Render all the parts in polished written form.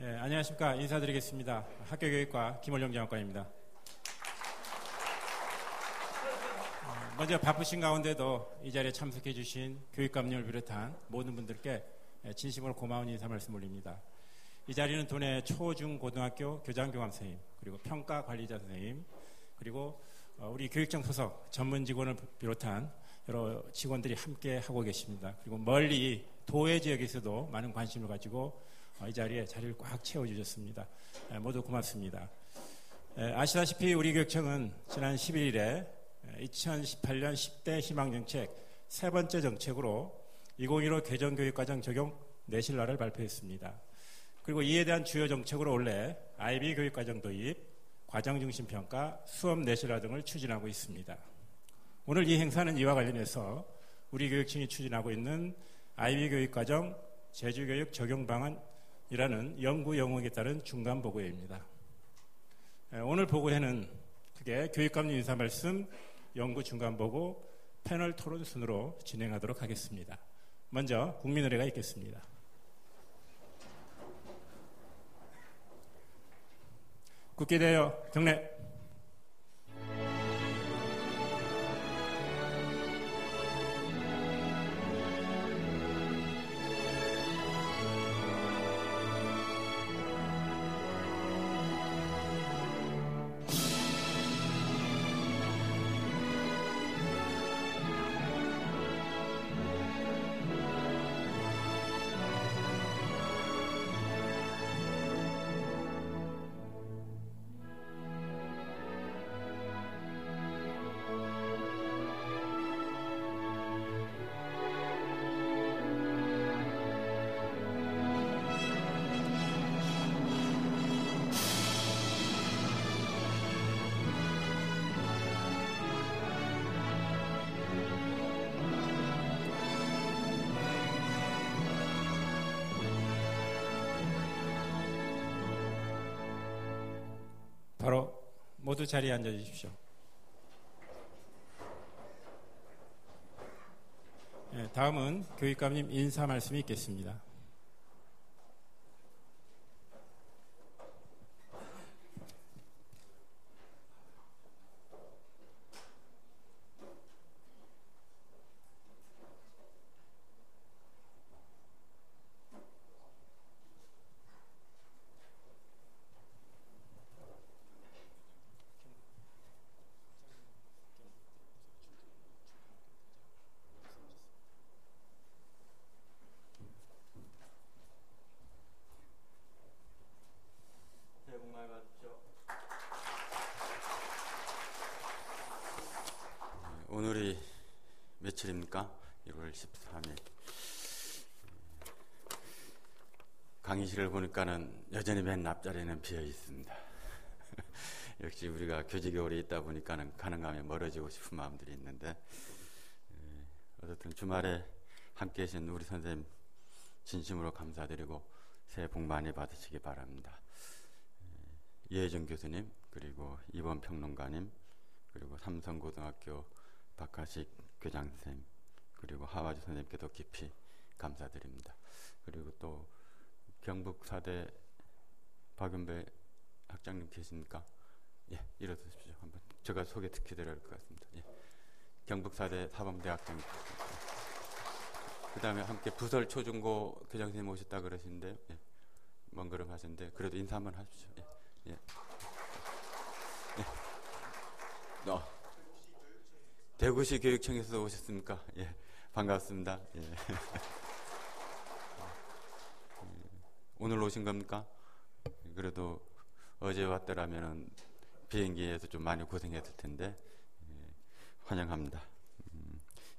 안녕하십니까. 인사드리겠습니다. 학교교육과 김원룡 장학관입니다. 먼저 바쁘신 가운데도 이 자리에 참석해 주신 교육감님을 비롯한 모든 분들께 진심으로 고마운 인사 말씀 올립니다. 이 자리는 도내 초, 중, 고등학교 교장교감 선생님, 그리고 평가관리자 선생님, 그리고 우리 교육청 소속 전문 직원을 비롯한 여러 직원들이 함께 하고 계십니다. 그리고 멀리 도외 지역에서도 많은 관심을 가지고 이 자리에 자리를 꽉 채워주셨습니다. 모두 고맙습니다. 아시다시피 우리 교육청은 지난 11일에 2018년 10대 희망정책 세 번째 정책으로 2015 개정교육과정 적용 내실화를 발표했습니다. 그리고 이에 대한 주요 정책으로 올해 IB 교육과정 도입, 과정중심평가, 수업 내실화 등을 추진하고 있습니다. 오늘 이 행사는 이와 관련해서 우리 교육청이 추진하고 있는 IB 교육과정 제주교육 적용 방안이라는 연구 영역에 따른 중간 보고회입니다. 오늘 보고회는 크게 교육감님 인사 말씀, 연구 중간 보고, 패널 토론 순으로 진행하도록 하겠습니다. 먼저 국민의례가 있겠습니다. 국기에 대하여 경례. 바로 모두 자리에 앉아 주십시오. 다음은 교육감님 인사 말씀이 있겠습니다. 오늘이 며칠입니까? 1월 13일. 강의실을 보니까는 여전히 맨 앞자리는 비어 있습니다. 역시 우리가 교직에 오래 있다 보니까는 가능하면 멀어지고 싶은 마음들이 있는데, 어쨌든 주말에 함께 계신 우리 선생님 진심으로 감사드리고 새해 복 많이 받으시기 바랍니다. 이혜정 교수님, 그리고 이번 평론가님, 그리고 삼성고등학교 박하식 교장선생님, 그리고 하와주 선생님께도 깊이 감사드립니다. 그리고 또 경북사대 박윤배 학장님 계십니까? 예, 일어서십시오. 한번 제가 소개 특히 드려야 할 것 같습니다. 예. 경북사대 사범대학장님. 그 다음에 함께 부설 초중고 교장선생님 오셨다 그러시는데요. 예. 먼 걸음 하시는데 그래도 인사 한번 하십시오. 예. 예. 예. 대구시 교육청에서 오셨습니까? 예, 반갑습니다. 예. 오늘 오신 겁니까? 그래도 어제 왔더라면은 비행기에서 좀 많이 고생했을 텐데, 환영합니다.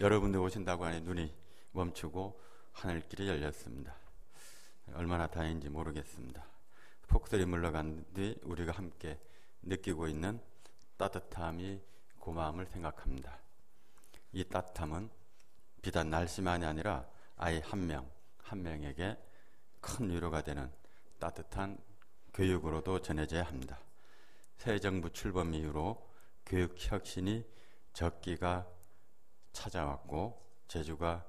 여러분들 오신다고 하니 눈이 멈추고 하늘길이 열렸습니다. 얼마나 다행인지 모르겠습니다. 폭설이 물러간 뒤 우리가 함께 느끼고 있는 따뜻함이 고마움을 생각합니다. 이 따뜻함은 비단 날씨만이 아니라 아이 한 명에게 큰 위로가 되는 따뜻한 교육으로도 전해져야 합니다. 새 정부 출범 이후로 교육 혁신이 적기가 찾아왔고 제주가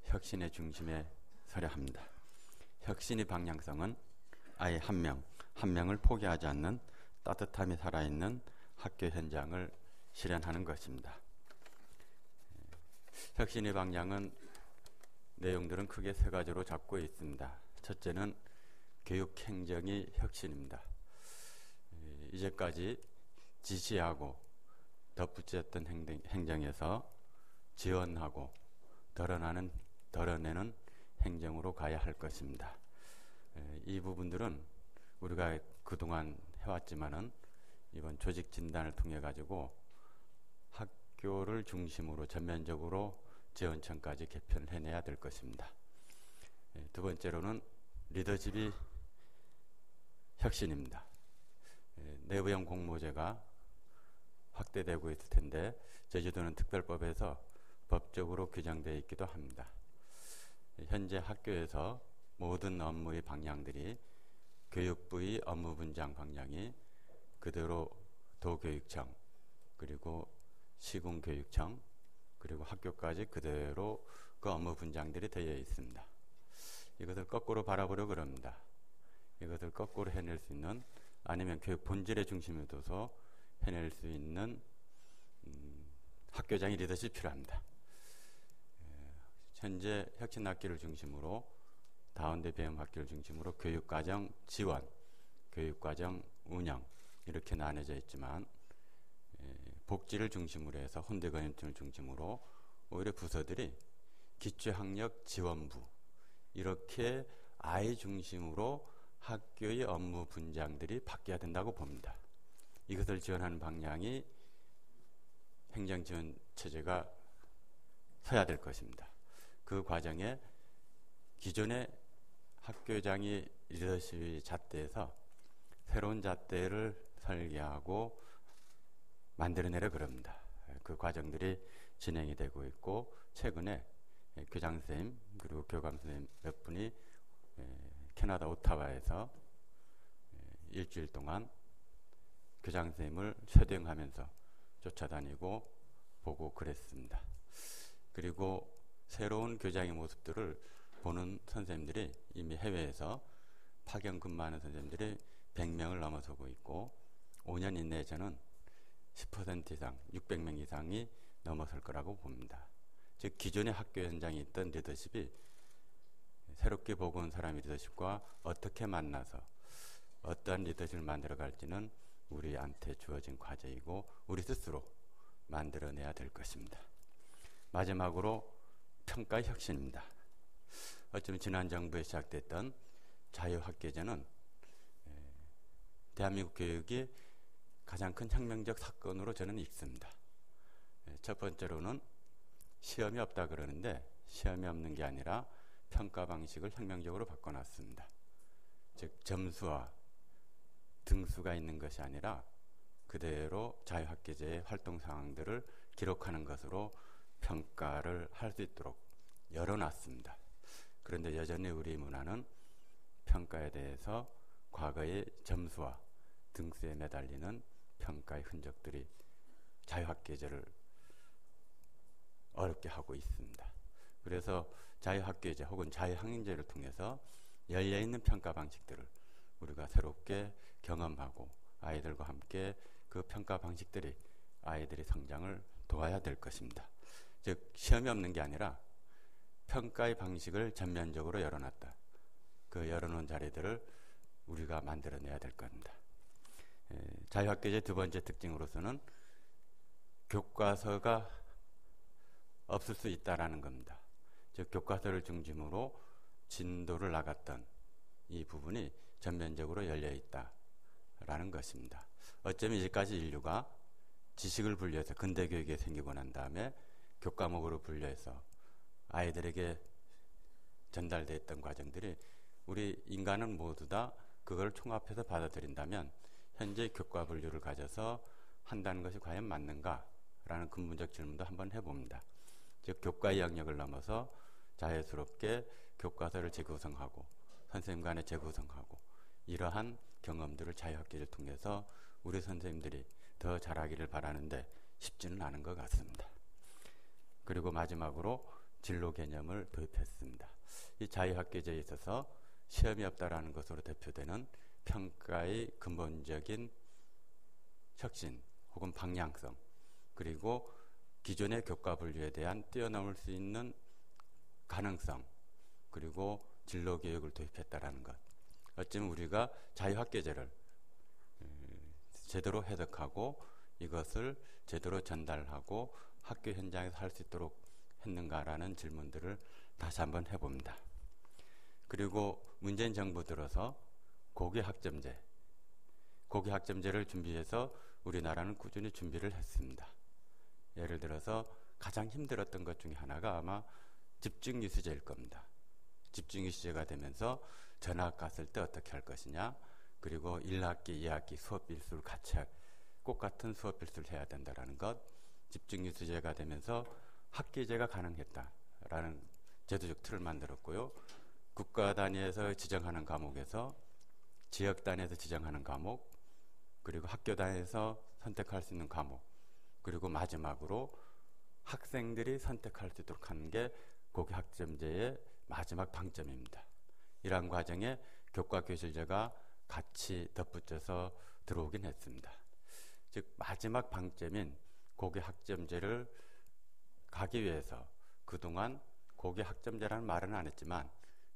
혁신의 중심에 서려 합니다. 혁신의 방향성은 아이 한 명을 포기하지 않는 따뜻함이 살아있는 학교 현장을 실현하는 것입니다. 혁신의 방향은 내용들은 크게 세 가지로 잡고 있습니다. 첫째는 교육행정의 혁신입니다. 이제까지 지시하고 덧붙였던 행정에서 지원하고 덜어내는 행정으로 가야 할 것입니다. 이 부분들은 우리가 그동안 해왔지만은 이번 조직 진단을 통해 가지고 학교를 중심으로 전면적으로 지원청까지 개편을 해내야 될 것입니다. 두 번째로는 리더십이 혁신입니다. 내부형 공모제가 확대되고 있을 텐데 제주도는 특별법에서 법적으로 규정되어 있기도 합니다. 현재 학교에서 모든 업무의 방향들이 교육부의 업무 분장 방향이 그대로 도교육청 그리고 시군교육청 그리고 학교까지 그대로 그 업무 분장들이 되어 있습니다. 이것을 거꾸로 바라보려고 합니다. 이것을 거꾸로 해낼 수 있는 아니면 교육 본질의 중심에 둬서 해낼 수 있는 학교장의 리더십이 필요합니다. 현재 혁신학교를 중심으로 다운대 배움학교를 중심으로 교육과정 지원, 교육과정 운영 이렇게 나눠져 있지만 복지를 중심으로 해서 혼대건임팀을 중심으로 오히려 부서들이 기초학력 지원부 이렇게 아이 중심으로 학교의 업무 분장들이 바뀌어야 된다고 봅니다. 이것을 지원하는 방향이 행정지원체제가 서야 될 것입니다. 그 과정에 기존의 학교장이 리더십의 잣대에서 새로운 잣대를 설계하고 만들어내려 그럽니다. 그 과정들이 진행이 되고 있고 최근에 교장선생님 그리고 교감선생님 몇 분이 캐나다 오타와에서 일주일 동안 교장선생님을 초대하면서 쫓아다니고 보고 그랬습니다. 그리고 새로운 교장의 모습들을 보는 선생님들이 이미 해외에서 파견 근무하는 선생님들이 100명을 넘어서고 있고 5년 이내에 저는 10% 이상, 600명 이상이 넘어설 거라고 봅니다. 즉 기존의 학교 현장에 있던 리더십이 새롭게 보고 온 사람의 리더십과 어떻게 만나서 어떠한 리더십을 만들어갈지는 우리한테 주어진 과제이고 우리 스스로 만들어내야 될 것입니다. 마지막으로 평가의 혁신입니다. 어쩌면 지난 정부에 시작됐던 자유학계제는 대한민국 교육이 가장 큰 혁명적 사건으로 저는 읽습니다. 첫 번째로는 시험이 없다 그러는데 시험이 없는 게 아니라 평가 방식을 혁명적으로 바꿔놨습니다. 즉 점수와 등수가 있는 것이 아니라 그대로 자유학계제의 활동 상황들을 기록하는 것으로 평가를 할 수 있도록 열어놨습니다. 그런데 여전히 우리 문화는 평가에 대해서 과거의 점수와 등수에 매달리는 평가의 흔적들이 자유학계제를 어렵게 하고 있습니다. 그래서 자유학계제 혹은 자유학년제를 통해서 열려있는 평가 방식들을 우리가 새롭게 경험하고 아이들과 함께 그 평가 방식들이 아이들의 성장을 도와야 될 것입니다. 즉 시험이 없는 게 아니라 평가의 방식을 전면적으로 열어놨다. 그 열어놓은 자리들을 우리가 만들어내야 될 겁니다. 자유학계제 두 번째 특징으로서는 교과서가 없을 수 있다라는 겁니다. 즉 교과서를 중심으로 진도를 나갔던 이 부분이 전면적으로 열려 있다라는 것입니다. 어쩌면 이제까지 인류가 지식을 분류해서 근대 교육이 생기고 난 다음에 교과목으로 분류해서 아이들에게 전달됐던 과정들이 우리 인간은 모두 다 그걸 총합해서 받아들인다면 현재 교과 분류를 가져서 한다는 것이 과연 맞는가라는 근본적 질문도 한번 해봅니다. 즉 교과의 영역을 넘어서 자연스럽게 교과서를 재구성하고 선생님 간에 재구성하고 이러한 경험들을 자유학계를 통해서 우리 선생님들이 더 잘하기를 바라는데 쉽지는 않은 것 같습니다. 그리고 마지막으로 진로 개념을 도입했습니다. 이 자유학계제에 있어서 시험이 없다라는 것으로 대표되는 평가의 근본적인 혁신 혹은 방향성, 그리고 기존의 교과 분류에 대한 뛰어넘을 수 있는 가능성, 그리고 진로 교육을 도입했다라는 것. 어쩌면 우리가 자유학계제를 제대로 해석하고 이것을 제대로 전달하고 학교 현장에서 할 수 있도록 했는가라는 질문들을 다시 한번 해봅니다. 그리고 문재인 정부 들어서 고교학점제를 준비해서 우리나라는 꾸준히 준비를 했습니다. 예를 들어서 가장 힘들었던 것 중에 하나가 아마 집중유수제일 겁니다. 집중유수제가 되면서 전학 갔을 때 어떻게 할 것이냐, 그리고 1학기, 2학기 수업 일수를 같이 똑같은 수업 일수를 해야 된다는 것, 집중유수제가 되면서 학기제가 가능했다라는 제도적 틀을 만들었고요. 국가 단위에서 지정하는 과목에서 지역 단위에서 지정하는 과목, 그리고 학교 단위에서 선택할 수 있는 과목, 그리고 마지막으로 학생들이 선택할 수 있도록 하는 게 고교학점제의 마지막 방점입니다. 이러한 과정에 교과교실제가 같이 덧붙여서 들어오긴 했습니다. 즉 마지막 방점인 고교학점제를 가기 위해서 그동안 고교학점제라는 말은 안 했지만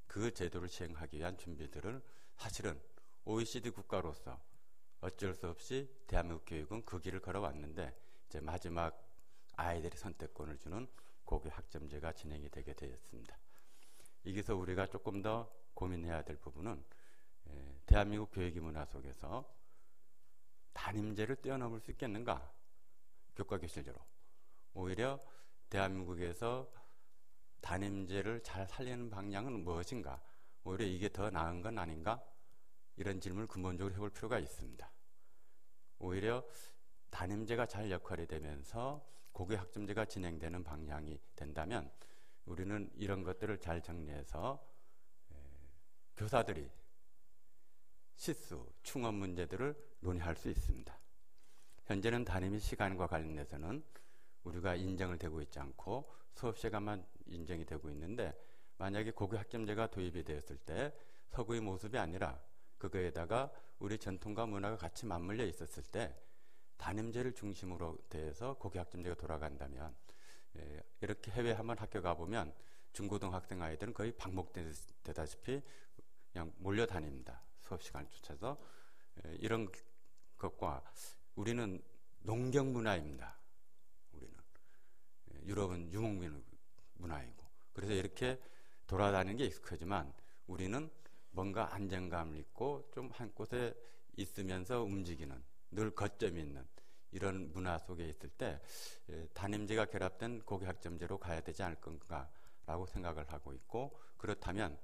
그 제도를 시행하기 위한 준비들을 사실은 OECD 국가로서 어쩔 수 없이 대한민국 교육은 그 길을 걸어왔는데 이제 마지막 아이들의 선택권을 주는 고교학점제가 진행이 되게 되었습니다. 여기서 우리가 조금 더 고민해야 될 부분은 대한민국 교육의 문화 속에서 담임제를 뛰어넘을 수 있겠는가? 교과교실제로. 오히려 대한민국에서 담임제를 잘 살리는 방향은 무엇인가? 오히려 이게 더 나은 건 아닌가? 이런 질문을 근본적으로 해볼 필요가 있습니다. 오히려 담임제가 잘 역할이 되면서 고교학점제가 진행되는 방향이 된다면 우리는 이런 것들을 잘 정리해서 교사들이 실수, 충원 문제들을 논의할 수 있습니다. 현재는 담임의 시간과 관련해서는 우리가 인정을 되고 있지 않고 수업 시간만 인정이 되고 있는데, 만약에 고교학점제가 도입이 되었을 때 서구의 모습이 아니라 그거에다가 우리 전통과 문화가 같이 맞물려 있었을 때 담임제를 중심으로 돼서 고교학점제가 돌아간다면, 이렇게 해외 한번 학교 가보면 중고등학생 아이들은 거의 방목되다시피 그냥 몰려다닙니다. 수업 시간을 쫓아서. 이런 것과 우리는 농경 문화입니다. 우리는 유럽은 유목 문화이고, 그래서 이렇게 돌아다니는 게 익숙하지만 우리는 뭔가 안정감을 있고 좀 한 곳에 있으면서 움직이는, 늘 거점이 있는 이런 문화 속에 있을 때 담임제가 결합된 고교학점제로 가야 되지 않을 건가라고 생각을 하고 있고, 그렇다면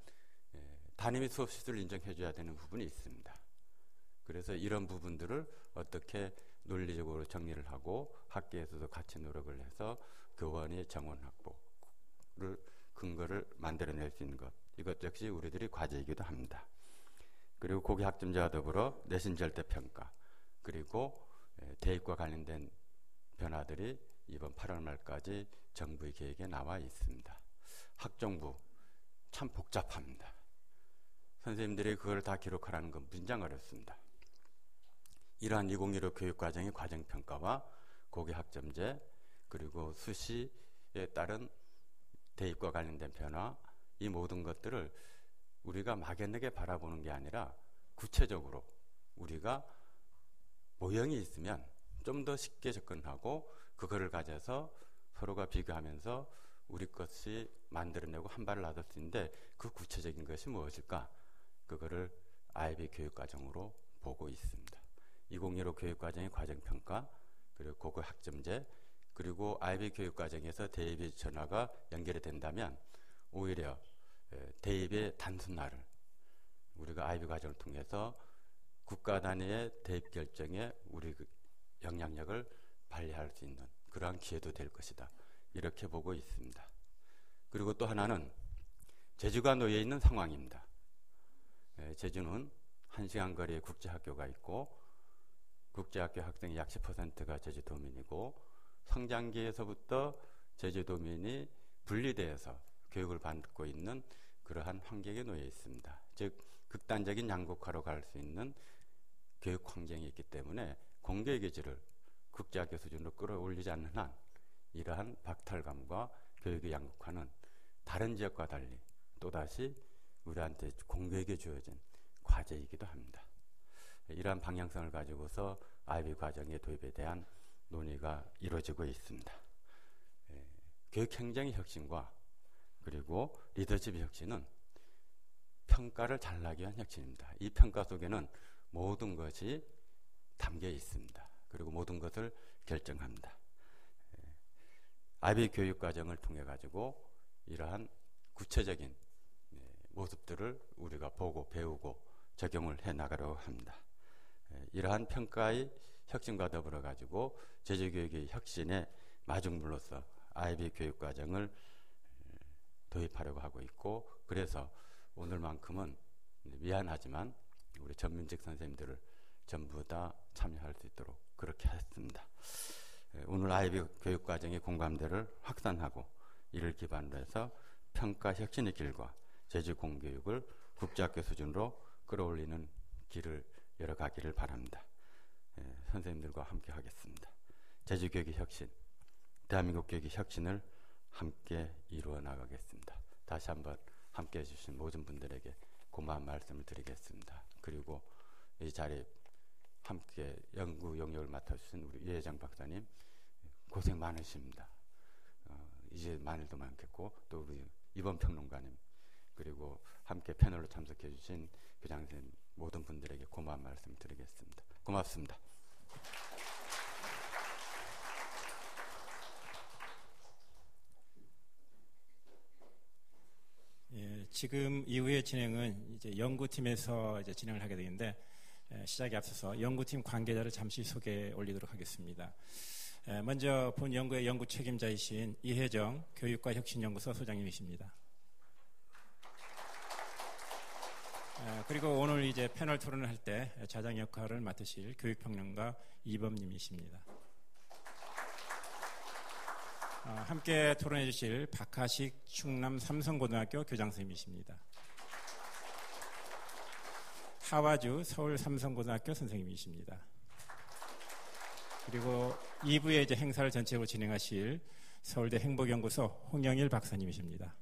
담임이 수업 시설을 인정해 줘야 되는 부분이 있습니다. 그래서 이런 부분들을 어떻게 논리적으로 정리를 하고 학계에서도 같이 노력을 해서 교원의 정원 확보를 근거를 만들어낼 수 있는 것, 이것 역시 우리들이 과제이기도 합니다. 그리고 고교학점제와 더불어 내신 절대평가, 그리고 대입과 관련된 변화들이 이번 8월 말까지 정부의 계획에 나와 있습니다. 학정부 참 복잡합니다. 선생님들이 그걸 다 기록하라는 건 무진장 어렵습니다. 이러한 2015 교육과정의 과정평가와 고교학점제, 그리고 수시에 따른 대입과 관련된 변화, 이 모든 것들을 우리가 막연하게 바라보는 게 아니라 구체적으로 우리가 모형이 있으면 좀 더 쉽게 접근하고 그거를 가져서 서로가 비교하면서 우리 것이 만들어내고 한 발을 나설 수 있는데, 그 구체적인 것이 무엇일까? 그거를 IB 교육과정으로 보고 있습니다. 2015 교육과정의 과정평가, 그리고 고교학점제, 그리고 IB 교육과정에서 대입의 전화가 연결이 된다면 오히려 대입의 단순화를 우리가 IB 과정을 통해서 국가 단위의 대입 결정에 우리 영향력을 발휘할 수 있는 그러한 기회도 될 것이다, 이렇게 보고 있습니다. 그리고 또 하나는 제주가 놓여 있는 상황입니다. 제주는 1시간 거리에 국제학교가 있고 국제학교 학생의 약 10%가 제주도민이고, 성장기에서부터 제주도민이 분리되어서 교육을 받고 있는 그러한 환경에 놓여 있습니다. 즉 극단적인 양극화로 갈 수 있는 교육 환경이 있기 때문에 공교육의 질을 국제학교 수준으로 끌어올리지 않는 한 이러한 박탈감과 교육의 양극화는 다른 지역과 달리 또다시 우리한테 공교육에 주어진 과제이기도 합니다. 이러한 방향성을 가지고서 IB 과정의 도입에 대한 논의가 이루어지고 있습니다. 교육 행정의 혁신과 그리고 리더십의 혁신은 평가를 잘하기 위한 혁신입니다. 이 평가 속에는 모든 것이 담겨 있습니다. 그리고 모든 것을 결정합니다. IB 교육 과정을 통해 가지고 이러한 구체적인 모습들을 우리가 보고 배우고 적용을 해 나가려고 합니다. 이러한 평가의 혁신과 더불어 가지고 제주교육의 혁신의 마중물로서 IB 교육 과정을 도입하려고 하고 있고, 그래서 오늘만큼은 미안하지만 우리 전문직 선생님들을 전부 다 참여할 수 있도록 그렇게 했습니다. 오늘 IB 교육 과정의 공감대를 확산하고 이를 기반으로 해서 평가 혁신의 길과 제주 공교육을 국제학교 수준으로 끌어올리는 길을 열어가기를 바랍니다. 선생님들과 함께 하겠습니다. 제주 교육의 혁신, 대한민국 교육의 혁신을 함께 이루어 나가겠습니다. 다시 한번 함께 해주신 모든 분들에게 고마운 말씀을 드리겠습니다. 그리고 이 자리에 함께 연구 용역을 맡아주신 우리 유혜정 박사님 고생 많으십니다. 이제 많이도 많겠고 또 우리 이번 평론가님 그리고 함께 패널로 참석해 주신 교장 선생님 모든 분들에게 고마운 말씀 드리겠습니다. 고맙습니다. 예, 지금 이후의 진행은 이제 연구팀에서 이제 진행을 하게 되는데 시작에 앞서서 연구팀 관계자를 잠시 소개해 올리도록 하겠습니다. 먼저 본 연구의 연구 책임자이신 이혜정 교육과 혁신연구소 소장님이십니다. 그리고 오늘 이제 패널 토론을 할 때 자장 역할을 맡으실 교육평론가 이범님이십니다. 함께 토론해 주실 박하식 충남 삼성고등학교 교장선생님이십니다. 하와주 서울 삼성고등학교 선생님이십니다. 그리고 2부의 이제 행사를 전체적으로 진행하실 서울대 행복연구소 홍영일 박사님이십니다.